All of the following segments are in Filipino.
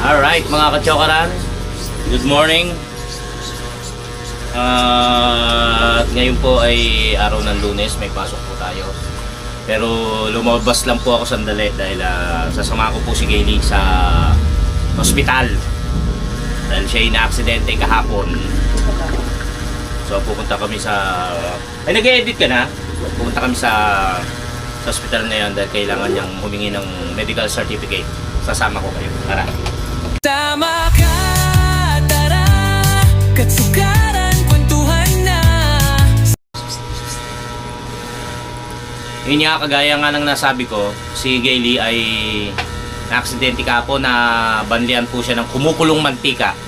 Alright mga kachokaran, good morning. At ngayon po ay araw ng Lunes, may pasok po tayo. Pero lumabas lang po ako sandali dahil sasama ko po si Gayle sa hospital. Dahil siya ay na-aksidente kahapon. So pupunta kami sa... Ay, nag-edit ka na? Pupunta kami sa hospital na yan dahil kailangan niyang humingi ng medical certificate. Sasama ko kayo. Tara. Tama ka, tara, katsukaran, kwentuhan na. Yun nga, kagaya nga ng nasabi ko, si Gayle ay na-aksidente kahapon na banlian po siya ng kumukulong mantika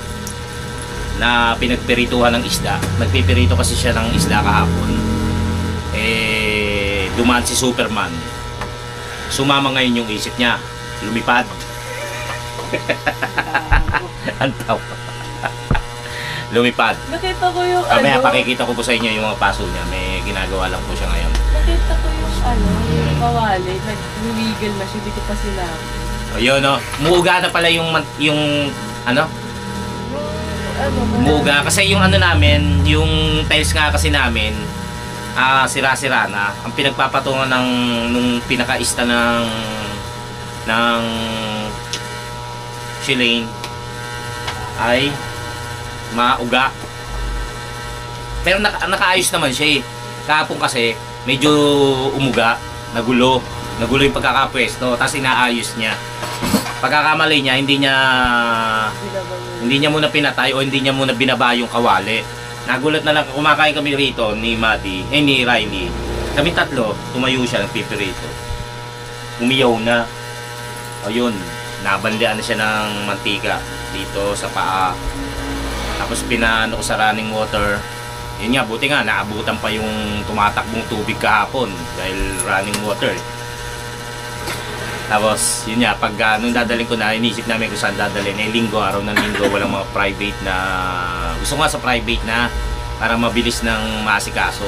na pinagpirituhan ng isda. Nagpipirito kasi siya ng isda kahapon. Dumaan si Superman. Sumama ngayon yung isip niya. Lumipad. Antaw. Lumipad. Nakita ko yung Mamaya pakikita ko po sa inyo yung mga paso niya. May ginagawa lang po siya ngayon. Nakita ko yung yung kawali. Nag-wiggle na siya. Hindi ko pa sinabi. O yun o. Muuga na pala yung ano? Muuga. Kasi yung ano namin, yung tiles nga kasi namin, sira-sira na. Ang pinagpapatungan nung pinaka-ista ng Shilane ay mauga. Pero nakaayos naman siya eh. Kahapon kasi medyo umuga, nagulo yung pagkakapwesto, tapos inaayos niya. Pagkakamali niya, hindi niya muna pinatay o hindi niya muna binaba yung kawali. Nagulat na lang, kumakain kami rito ni ni Riley. Kami tatlo, tumayo siya, nagpipirito. Umiyaw na. Ayun, nabandian na siya ng mantika dito sa paa. Tapos pinano ko sa running water. Yun nga, buti nga, naabutan pa yung tumatakbong tubig kahapon dahil running water. Tapos, yun nga, pag nung dadalhin ko na, inisip namin kung saan dadalhin. Linggo, araw ng linggo, walang mga private na... Gusto nga sa private na para mabilis ng maasikaso.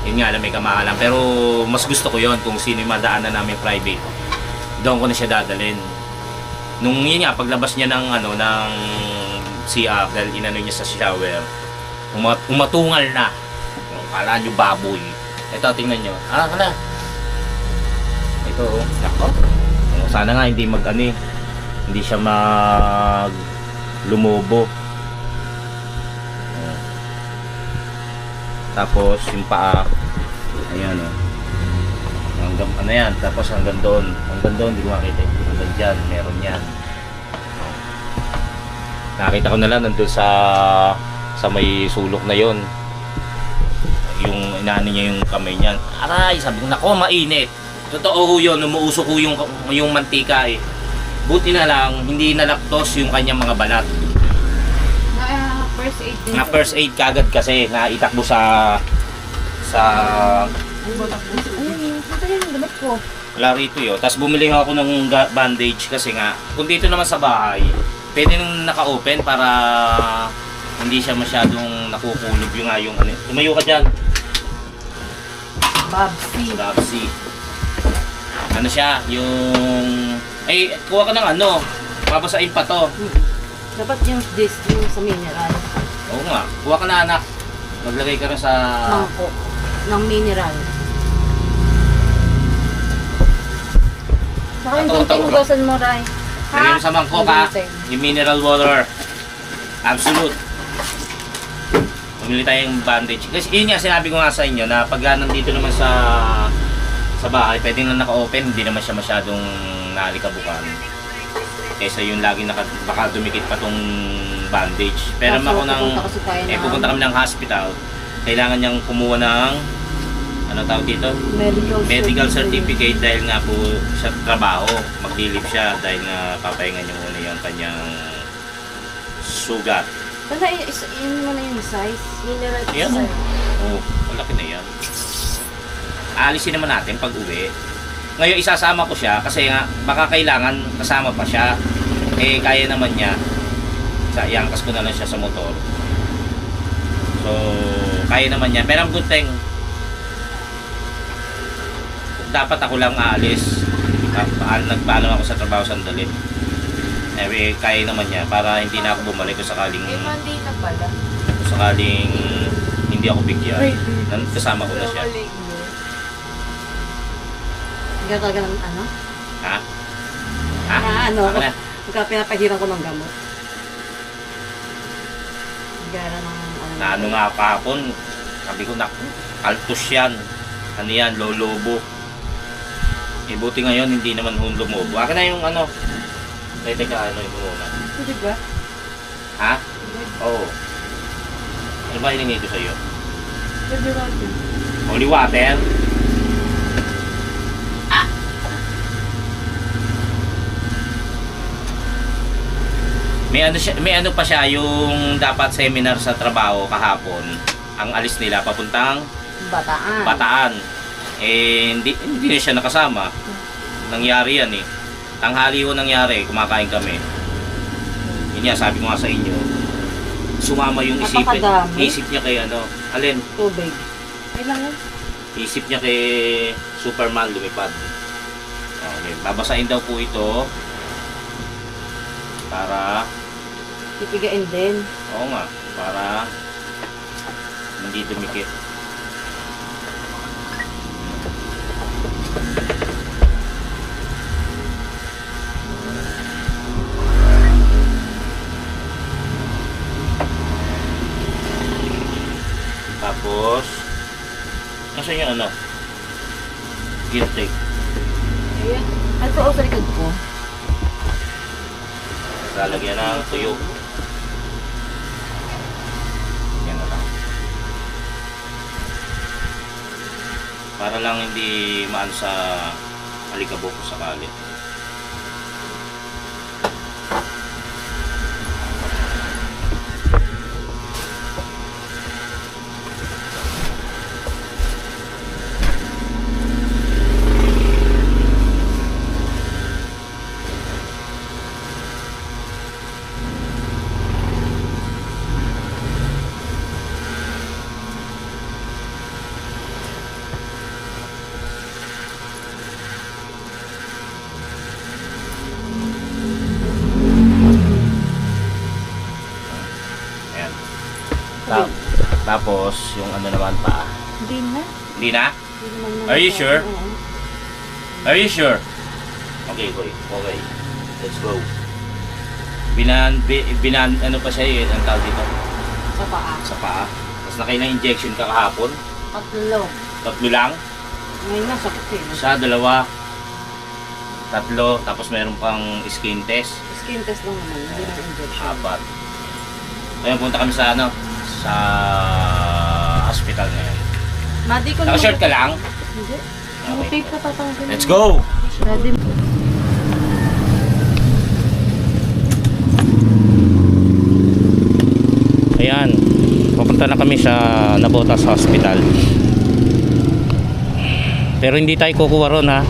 Yun nga, may kamahalan. Pero mas gusto ko yon kung sino yung madaanan namin private. Doon ko na siya dadalhin. Nung yun nga, paglabas niya ng CR, dahil inano niya sa shower, umatungal na. Kala nyo baboy. Ito, tingnan nyo. Kala. Ito, nako. Sana nga hindi hindi siya lumubo. Tapos yung paa, ayan o. Hanggang ano yan, tapos hanggang doon, hindi ko makita. Hanggang dyan, meron yan. Nakita ko na lang nandun sa may sulok na yon. Yung inaano niya yung kamay niya. Aray, sabi ko, nako, mainit. Totoo ho yun, umuusok ho yung mantika eh. Buti na lang, hindi nalaptos yung kanyang mga balat. First aid din. Na first aid kagad kasi naitakbo sa Damit ko. wala rito yun. Tapos bumili ako ng bandage kasi nga, kung dito naman sa bahay, pwede nung naka-open para hindi siya masyadong nakukulog yung ano. Tumayo ka dyan. Babsi. Ano siya, yung... kuha ka ng babasain pa to. Dapat yung sa mineral. Oo nga, kuha ka na anak. Maglagay ka rin sa... Mangkok ng mineral. Saka yung hugasan mo, Ray. Lagay mo sa mangkok ha, yung mineral water. Absolute. Pumili tayong bandage. Kasi yun nga, sinabi ko nga sa inyo na pag nandito naman sa bahay, pwedeng na naka-open, hindi naman siya masyadong nalikabukan. Kesa yung lagi baka dumikit pa tong bandage. Pero ako pupunta kami ng hospital, kailangan niyang kumuha ng tawag dito? Medical certificate dahil nga po sa trabaho, maglilib siya dahil nga papahingan niya muna yung kanyang sugat. Basta yun mo na yung size. Mineral Yan. size. Oo, malaki na yan. Aalisin naman natin pag uwi. Ngayon isasama ko siya kasi nga baka kailangan kasama pa siya. Kaya naman niya. Iangkas ko na lang siya sa motor. So, kaya naman niya. Pero ang good thing, dapat ako lang aalis. Nagpaalam ako sa trabaho sandali. Kaya naman niya para hindi na ako bumalik kung sakaling Monday na pala. hindi ako bigyan. Kasama ko na siya. Hindi ka talaga ng ano? Ha? Ha? Ano? Ako na. Pagka pinapahiran ko ng gamot. Gara ng ano. Na ano nga kahapon, sabi ko, naku, altos yan. Ano yan, lolobo. Eh, buti ngayon, hindi naman lumobo. Akin na yung ano. Teka, ano yung muna. Pwede ba? Ha? Oo. Ano ba hiningi ko sa'yo? Pwede natin. Holy water? May ano pa siya yung dapat seminar sa trabaho kahapon. Ang alis nila papuntang Bataan. Bataan. Eh hindi na siya nakasama. Nangyari yan eh. Tanghali ho nangyari, kumakain kami. Yun nga, sabi ko nga sa inyo. Sumama yung Napakadami. isip niya kay ano, alin? Tubig. Kailangan. Isip niya kay Superman lumipad. Okay, babasahin daw po ito para Pipigain din. oo nga, para hindi dumikit. Tapos, nasaan yung ano? Gill tape. Ayan. Ano po sa likod ko? Lalagyan ng tuyo. Yan na lang. Para lang hindi maan sa alikabok kung sakali. Ayan. Tapos, yung ano naman pa. Hindi na. Hindi na? Hindi naman na. Are you sure? Oo. Are you sure? Okay, boy. Okay. Let's go. Ano pa siya yun? Ang tawag dito? Sa paa. Sa paa. Tapos nakailang injection ka kahapon? 3. 3 lang? Ngayon na, sakit eh. Isa, 2, 3, tapos meron pang skin test. Skin test lang naman, hindi na injection. 4. Ngayon punta kami sa ano? Sa hospital ngayon. Madi ko Naka-short ka lang? Hindi. Yung Okay. tape na tatanggalin. Let's go! Ready. Ayan, pupunta na kami sa Nabotas Hospital. Pero hindi tayo kukuha ron ha.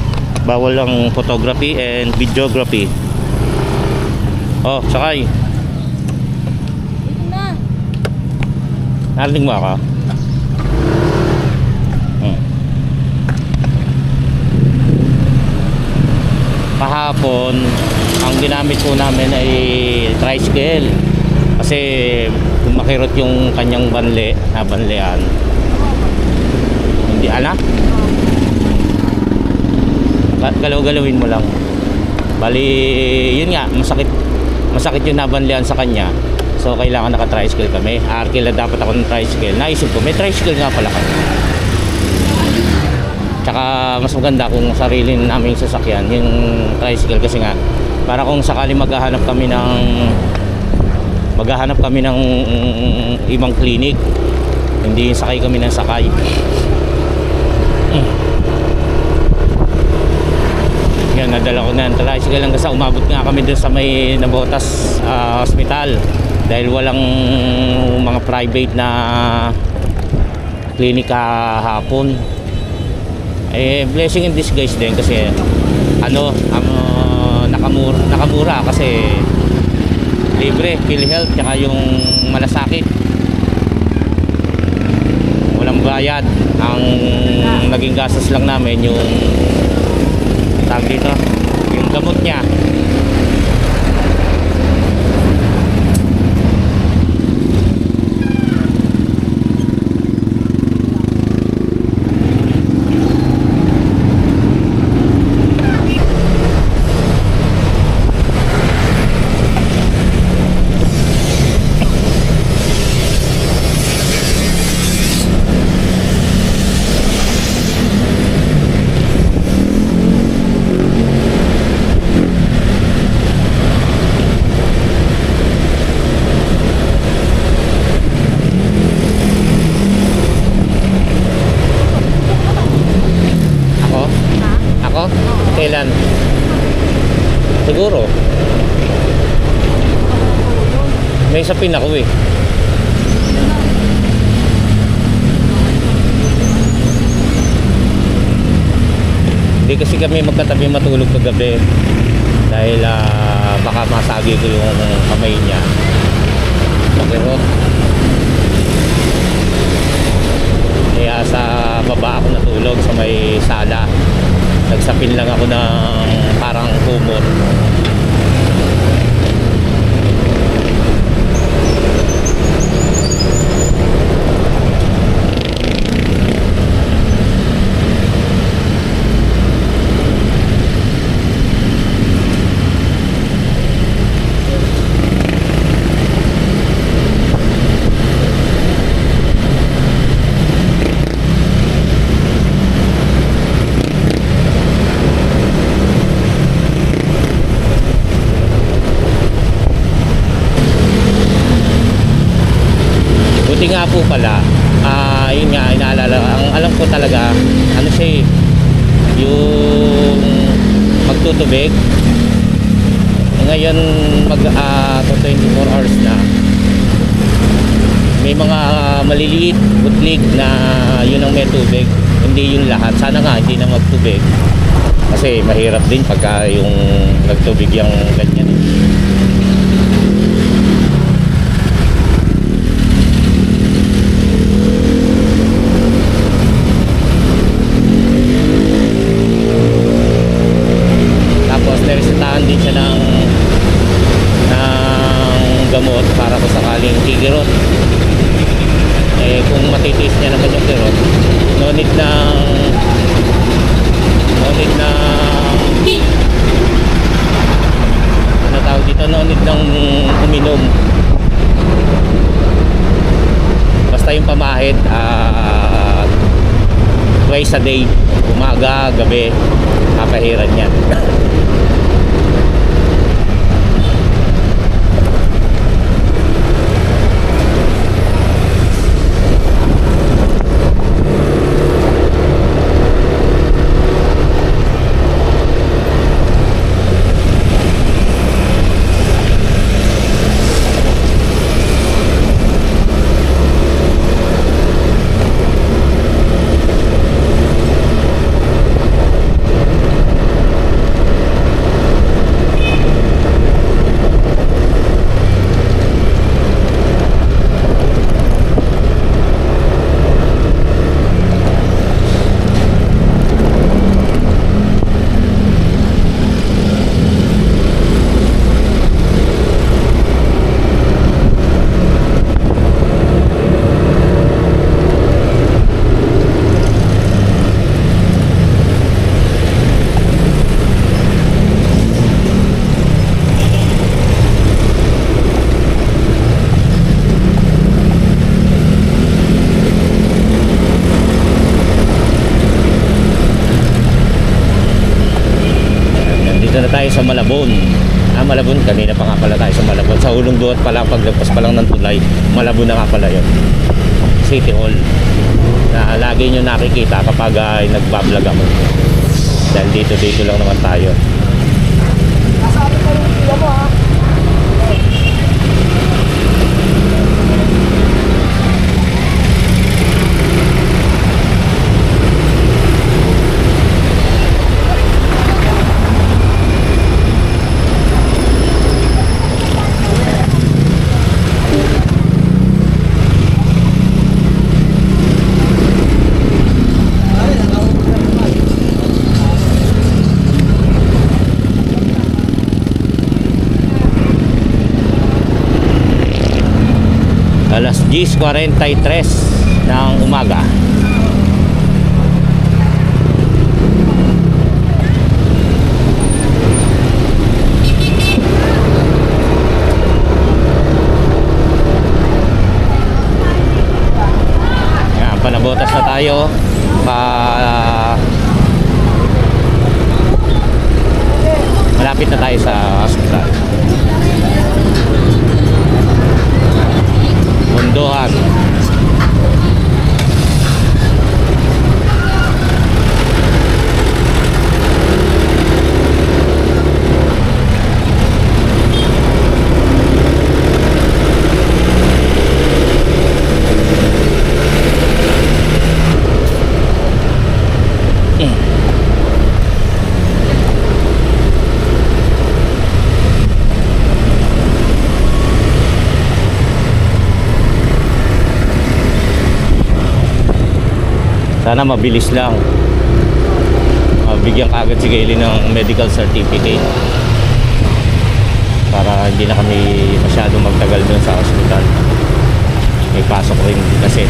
Bawal ang photography and videography. Oh, sakay. Dito na. Narinig mo ako? Kahapon, ang ginamit po namin ay tricycle. Kasi makirot yung kanyang banlean. Hindi, ala? Galaw-galawin mo lang. Bali, yun nga, masakit yung nabanlean sa kanya. So, kailangan naka-tricycle kami. Arkila dapat ako ng tricycle. Naisip ko, may tricycle nga pala kami. Tsaka, mas maganda kung sarili naming sasakyan, yung tricycle. Kasi nga, para kung sakali maghahanap kami ng ibang clinic, hindi sakay kami ng sakay. Yan, nadala ko na ang tricycle hanggang sa umabot nga kami dun sa may Nabotas Hospital dahil walang mga private na clinic kahapon. Eh, blessing in disguise din kasi nakamura kasi libre, PhilHealth, tsaka yung malasakit walang bayad. Ang naging gastos lang namin yung tawag dito, yung gamot niya. Siguro. May sapin ako eh. Hindi kasi kami magkatabi matulog kagabi dahil baka masagi ko yung kamay niya. Pero kaya sa baba ako natulog sa may sala. Nagsapin lang ako ng parang kumot. Buti nga po pala, yun nga, inaalala, ang alam ko talaga, ano siya eh, yung magtutubig. Ngayon, mag 24 hours na. May mga maliliit, butlig na yun ang may tubig. Hindi yun lahat. Sana nga, hindi na magtubig. Kasi mahirap din pagka yung nagtubig yung ganyan. Naresetahan din siya ng gamot para kung sakaling kikirot. Eh kung matitiis niya naman yung kirot, no need na ano tawag dito, no need nang uminom. Basta yung pamahid twice a day, umaga, gabi, kapahiran yan. Tayo sa Malabon. Malabon, kanina pa nga pala tayo sa Malabon. Sa Ulong Duat pa lang, paglagpas pa lang ng tulay, Malabon na nga pala yun. City Hall. Na lagi nyo nakikita kapag nagbablog ako. Dahil dito lang naman tayo. Nasabi pa yung pila mo ha. Alas 10:43 ng umaga. Yan, panabotas na tayo. Malapit na tayo sa hospital. Bundohan. Sana mabilis lang. Bigyan ka agad si Gayle ng medical certificate para hindi na kami masyado magtagal doon sa ospital. May pasok rin kasi.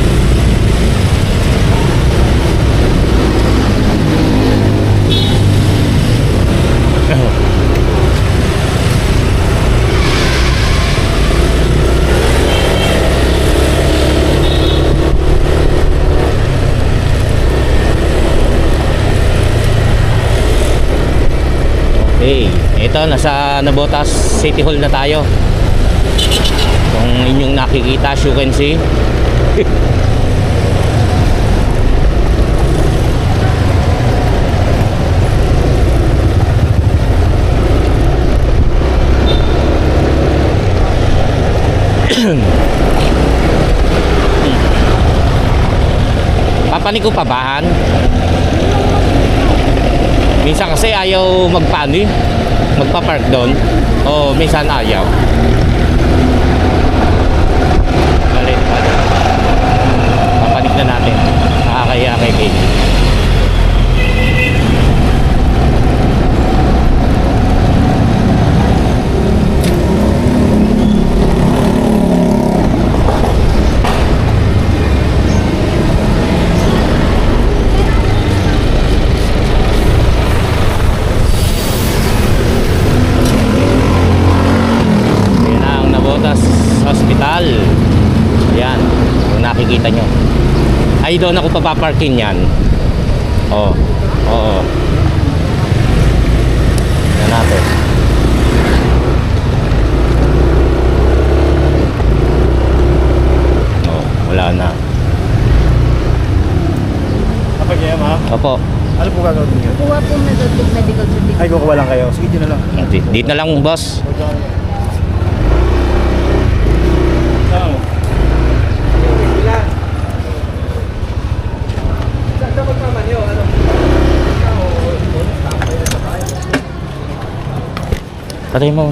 Okay, ito nasa Navotas City Hall na tayo. Kung inyong nakikita, as you can see. Papanik ko pabahan. Minsan kasi ayaw magpaano, magpa-park doon. O minsan ayaw. Galit pa. Papanik na natin. Nakakaya kay Gayle. Hospital. Ayan, kung nakikita nyo. Ay, doon ako papaparkin yan. Oo. Oo. Yan natin. Oo, wala na. Kapag kaya ma'am, Opo. ano po gagawin niyo? Kuha po medical certificate. Ay, kukuha lang kayo. Sige, dito na lang. Dito na lang, boss. Patay mo.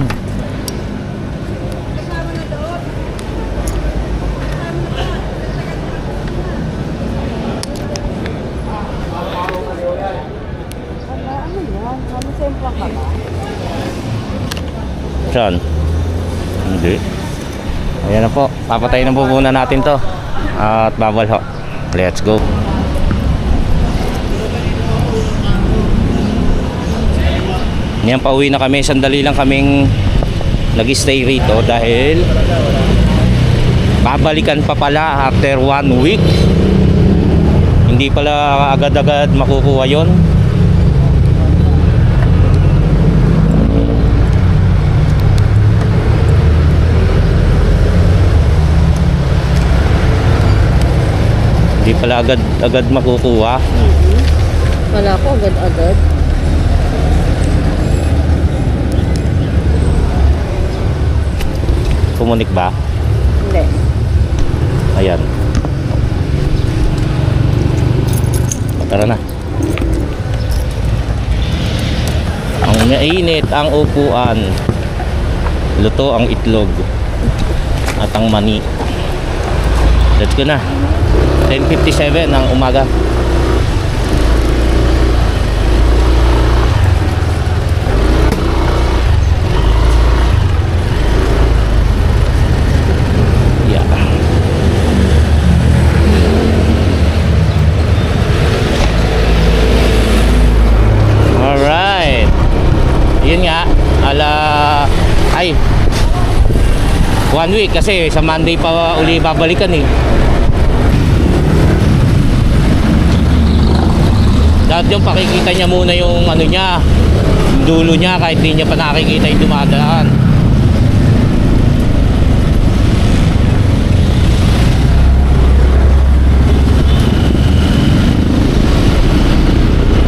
Saan? Hindi. Ayan na po. Papatayin na po muna natin to. At bawal ho. Let's go. Ngayon pauwi na kami. Sandali lang kaming nag-stay rito dahil babalikan pa pala after 1 week. Hindi pala agad-agad makukuha yon. Hindi pala agad-agad makukuha. Wala po agad-agad. Pumunik ba? Hindi. Ayan. Tara na. Ang mainit ang upuan. Luto ang itlog. At ang mani. Let's go na. 10:57 ng umaga. Yeah. Alright. Yun nga. Ay 1 week kasi sa Monday pa uli babalikan eh. Dapat yung pakikita niya muna yung ano niya, dulo niya kahit hindi niya pa nakikita yung dumadaan.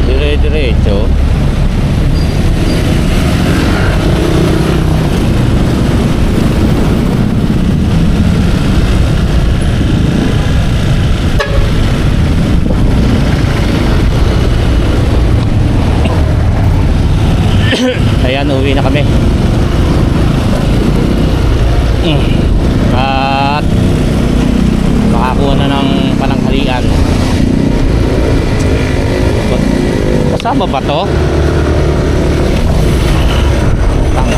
Dire-diretso. Ayan, uwi na kami. At makakuha na ng pananghalian. Kasama ba to? Tanga.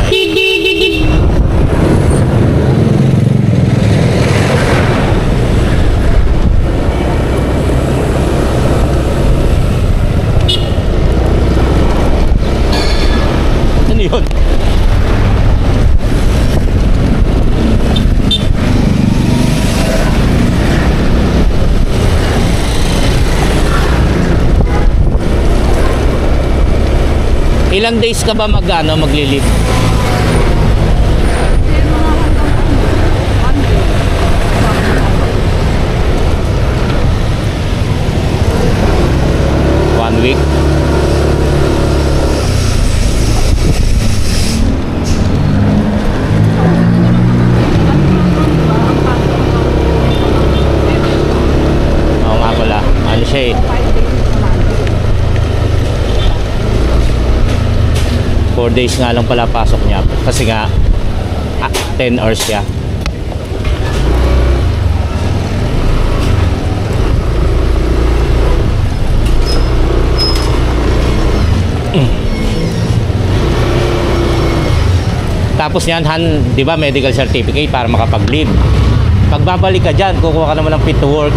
Ano yun? Ilang days ka ba maglilib? One week? Oo nga pala. Ano siya eh? 4 days nga lang pala pasok niya kasi nga 10 hours siya. Tapos yan, di ba, medical certificate para makapag-leave. Pag babalik ka dyan, kukuha ka naman ng fit to work.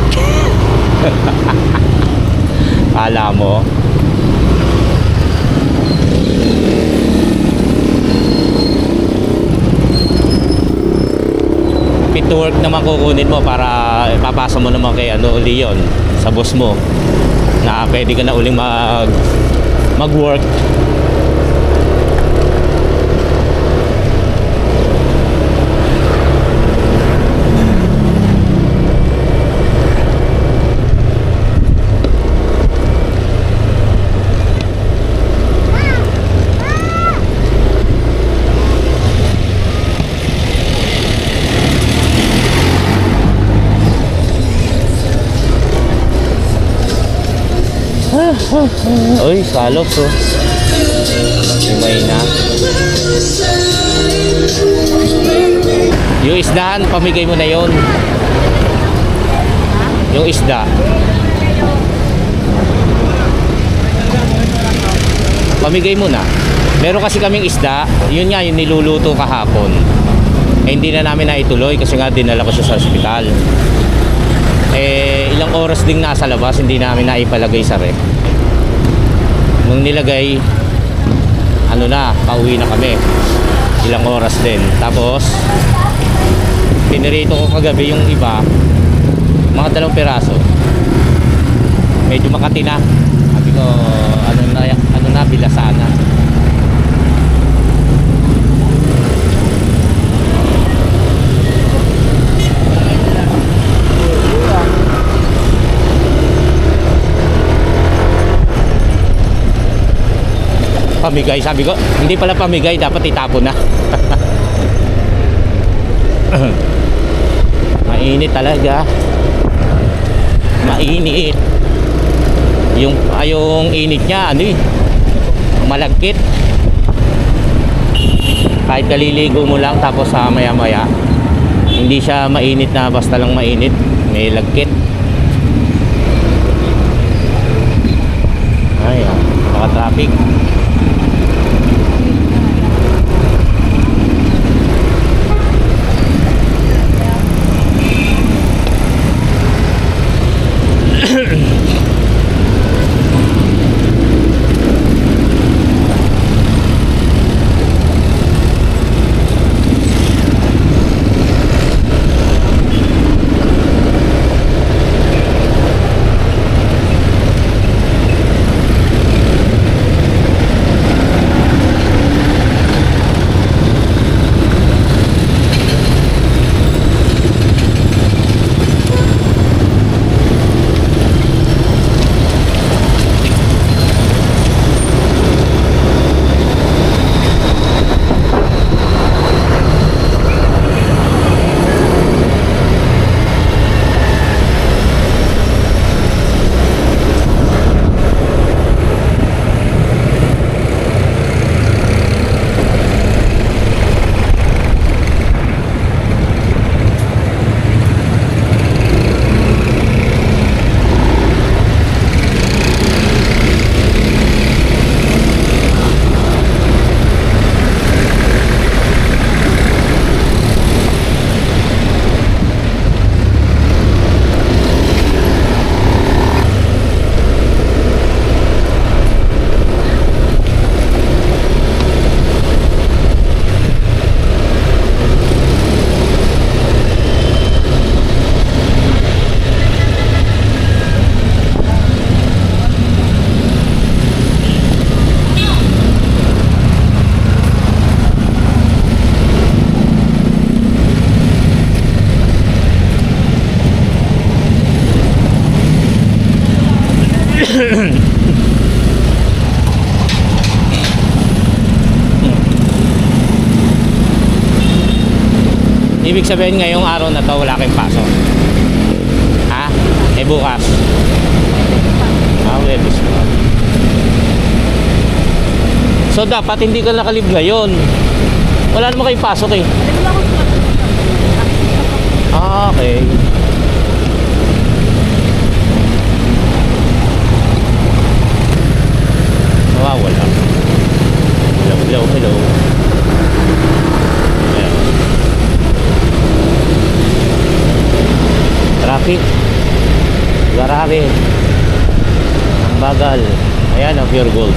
Kala mo. Fit to work naman kukunin mo para ipapasa mo naman kay Leon, sa boss mo, na pwede ka na uling mag-work. Uy, salops oh. Himay na. Yung isdahan, pamigay mo na yon. Yung isda. Pamigay mo na. Meron kasi kaming isda, yun nga yung niluluto kahapon. Eh, hindi na namin naituloy kasi nga dinala ko siya sa ospital. Eh, ilang oras ding nasa labas, hindi namin naipalagay sa ref. Nung nilagay, pauwi na kami. Ilang oras din. Tapos, pinirito ko kagabi yung iba, mga 2 piraso. Medyo makati na. Sabi ko, bilasana. Pamigay, sabi ko, hindi pala pamigay, dapat itapon na. Mainit talaga. Mainit. Yung init niya, malagkit. Kahit kaliligo mo lang tapos maya maya, hindi siya mainit na basta lang mainit, may lagkit. Ay, baka traffic. Ibig sabihin ngayong araw na to wala kayong pasok. Ha? Eh bukas. Webes mo. So dapat hindi ka nakalib ngayon. Wala naman kayong pasok eh. Okay. Nawawala. Hello. Ayan. Traffic. Grabe. Ang bagal. Ayan ang pure gold.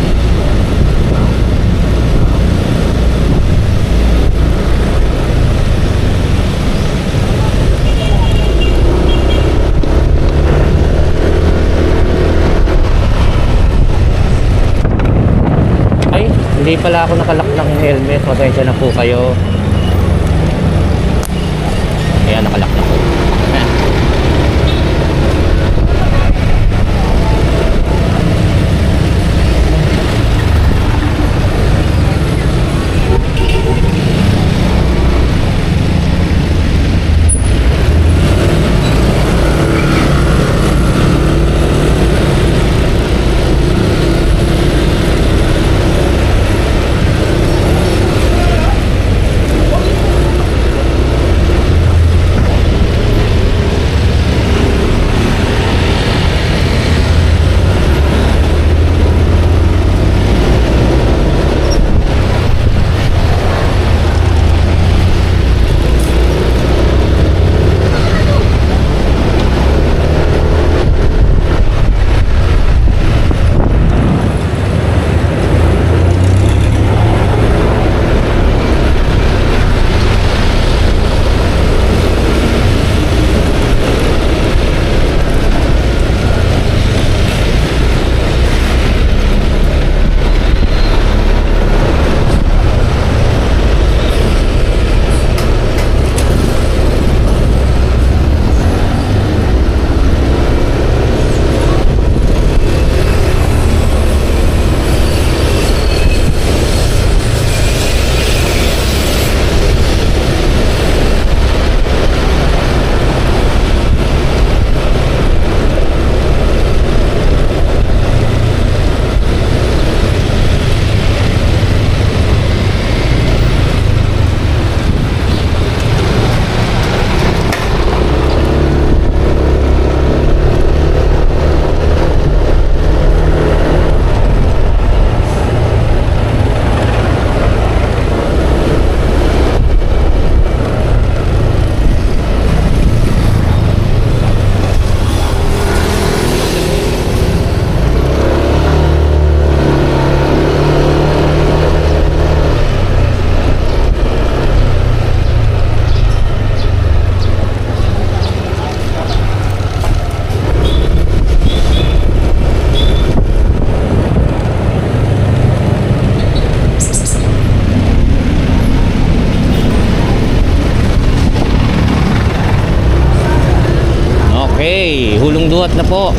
Ay, hindi pala ako nakalak ng helmet. Pasensya na po kayo. Ayan, nakalak na po. Ayan. Okay, hulong duhat na po.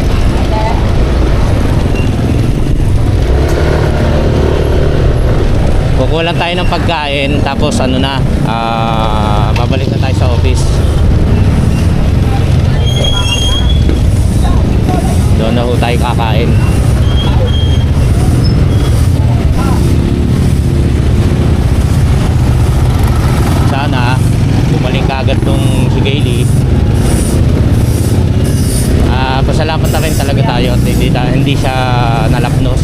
Kukuha lang tayo ng pagkain, tapos ano na, babalik na tayo sa office. Doon na ho tayo kakain. Sana bumalik agad tong si Gailey. Pasalamat na rin talaga tayo at hindi siya nalapnos.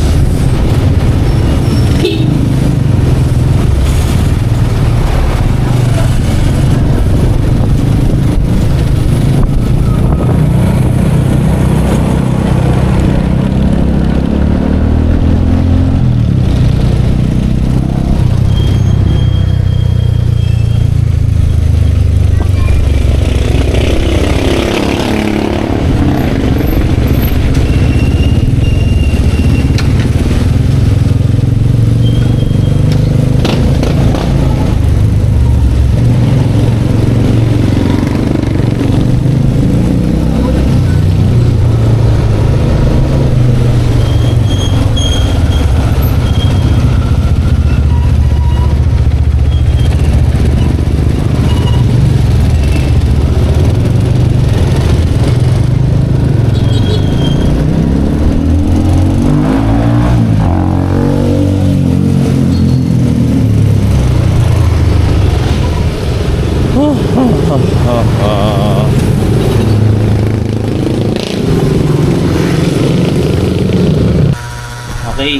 Okay.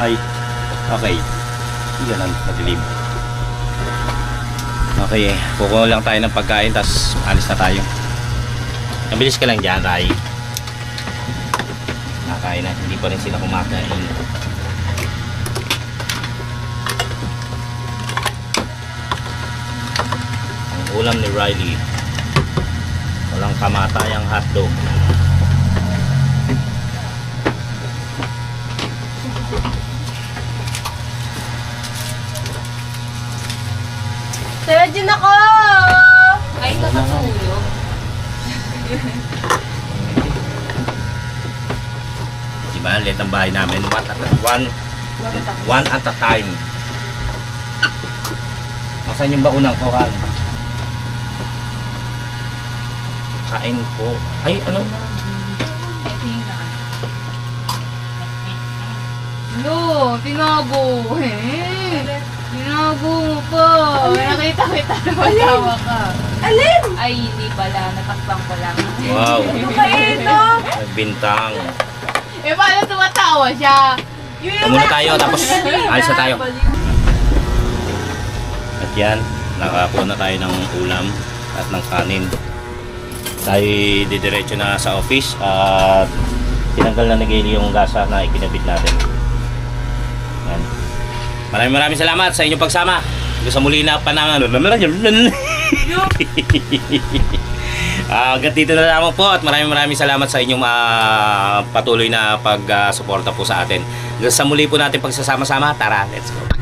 Ay. Okay. Yan ang madilim. Okay, kukuha lang tayo ng pagkain tapos alis na tayo. Mabilis ka lang dyan, Rai. Nakain na, hindi pa rin sila kumakain. Ang ulam ni Riley, walang kamatayang hotdog. Tara dyan ako! Ay, nakatulog. Diba, let ang bahay namin. One at a time. Nasaan yung baunang koral? Kain po. Ay, ano? No, tinago. Tinago mo pa. Nakita kita na matawa ka. Alin? Ay, hindi pala. Natakbang ko lang. Wow. Ano kayo ito? Nagbintang. Eh, paano tumatawa siya? Muna tayo, tapos alis na tayo. At yan, nakakuha na tayo ng ulam at ng kanin. Tayo didiretso na sa office at tinanggal na ni Gayle yung gasa na ikinabit natin. Yan. Maraming salamat sa inyong pagsama. Sa muli na panangan. Hanggang dito na lamang po at maraming salamat sa inyong patuloy na pag-suporta po sa atin. Sa muli po natin pagsasama-sama. Tara, let's go.